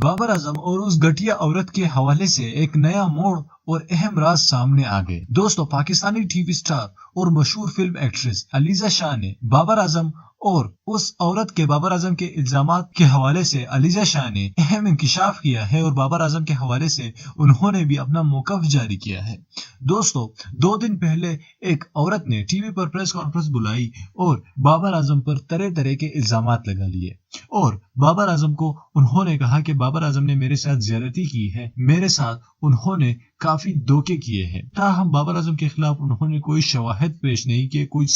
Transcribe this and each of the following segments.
बाबर आजम और उस घटिया औरत के हवाले से एक नया मोड़ और अहम राज सामने आ गए। दोस्तों, पाकिस्तानी टीवी स्टार और मशहूर फिल्म एक्ट्रेस अलीजा शाह ने बाबर आजम और उस औरत के बाबर आजम के इल्जामात के हवाले से अलीजा शाह ने अहम इंकिशाफ किया है और बाबर आजम के हवाले से उन्होंने भी अपना मौक़िफ़ जारी किया है। दोस्तों, 2 दिन पहले एक औरत ने टीवी पर प्रेस कॉन्फ्रेंस बुलाई और बाबर आजम पर तरह तरह के इल्जामात लगा लिए और बाबर आजम को उन्होंने कहा कि बाबर आजम ने मेरे साथ ज्यादती की है, मेरे साथ उन्होंने काफी धोखे किए हैं। ताहम बाबर आजम के खिलाफ उन्होंने कोई शवाहिद पेश नहीं किए, कोई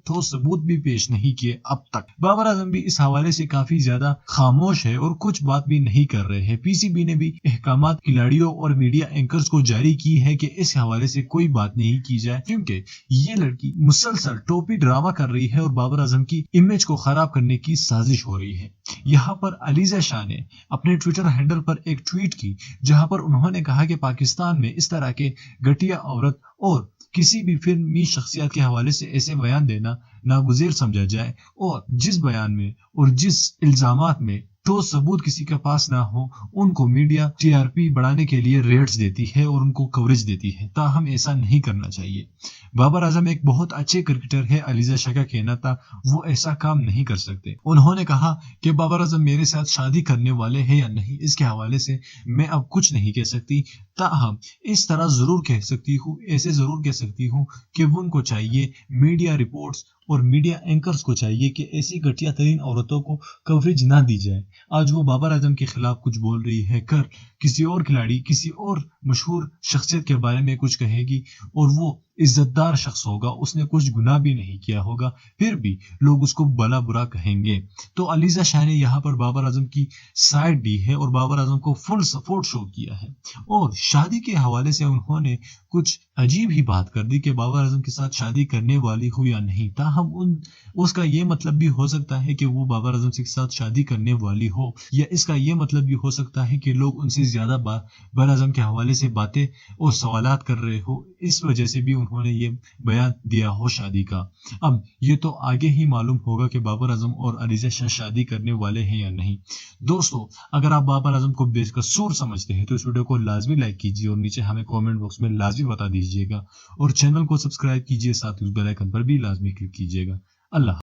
ठोस सबूत भी पेश नहीं किए अब तक। बाबर आजम भी इस हवाले से काफी ज्यादा खामोश है और कुछ बात भी नहीं कर रहे हैं। पीसीबी ने भी अहकामात खिलाड़ियों और मीडिया एंकर्स को जारी की है कि इस हवाले से कोई बात नहीं की जाए, क्योंकि ये लड़की मुसलसल टोपी ड्रामा कर रही है और बाबर आजम की इमेज को खराब करने की साजिश हो रही है। यहाँ पर अलीजा शाह ने अपने ट्विटर हैंडल पर एक ट्वीट की, जहां पर उन्होंने कहा कि पाकिस्तान में इस तरह के घटिया औरत और किसी भी फिल्मी शख्सियत के हवाले से ऐसे बयान देना नागुज़ीर समझा जाए और जिस बयान में और जिस इल्जामात में ठोस सबूत किसी के पास ना हो, उनको मीडिया टीआरपी बढ़ाने के लिए रेट्स देती है और उनको कवरेज देती है। ताहम ऐसा नहीं करना चाहिए। बाबर आजम एक बहुत अच्छे क्रिकेटर है, अलीजा शाह का कहना था वो ऐसा काम नहीं कर सकते। उन्होंने कहा कि बाबर आजम मेरे साथ शादी करने वाले हैं या नहीं, इसके हवाले से मैं अब कुछ नहीं कह सकती। ताहम इस तरह जरूर कह सकती हूँ, ऐसे जरूर कह सकती हूँ कि उनको चाहिए, मीडिया रिपोर्ट्स और मीडिया एंकर्स को चाहिए कि ऐसी घटिया तरीन औरतों को कवरेज ना दी जाए। आज वो बाबर आजम के खिलाफ कुछ बोल रही है, कर किसी और खिलाड़ी, किसी और मशहूर शख्सियत के बारे में कुछ कहेगी और वो इज्जतदार शख्स होगा, उसने कुछ गुनाह भी नहीं किया होगा, फिर भी लोग उसको भला बुरा कहेंगे। तो अलीजा शाह ने यहाँ पर बाबर आजम की साइड दी है और बाबर आजम को फुल सपोर्ट शो किया है और शादी के हवाले से उन्होंने कुछ अजीब ही बात कर दी कि बाबर आजम के साथ शादी करने वाली हो या नहीं। ताहम उसका ये मतलब भी हो सकता है कि वो बाबर आजम के साथ शादी करने वाली हो, या इसका ये मतलब भी हो सकता है कि लोग उनसे ज्यादा बाबर आजम के हवाले से बातें और सवालात कर रहे हो, इस वजह से भी उन्होंने ये बयान दिया हो शादी का। अब ये तो आगे ही मालूम होगा कि बाबर आजम और अलीजा शाह शादी करने वाले हैं या नहीं। दोस्तों, अगर आप बाबर आजम को बेकसूर समझते हैं तो इस वीडियो को लाजमी लाइक कीजिए और नीचे हमें कमेंट बॉक्स में लाजमी बता दीजिएगा और चैनल को सब्सक्राइब कीजिए, साथ ही उस बेल आइकन पर भी लाजमी क्लिक कीजिएगा। अल्लाह।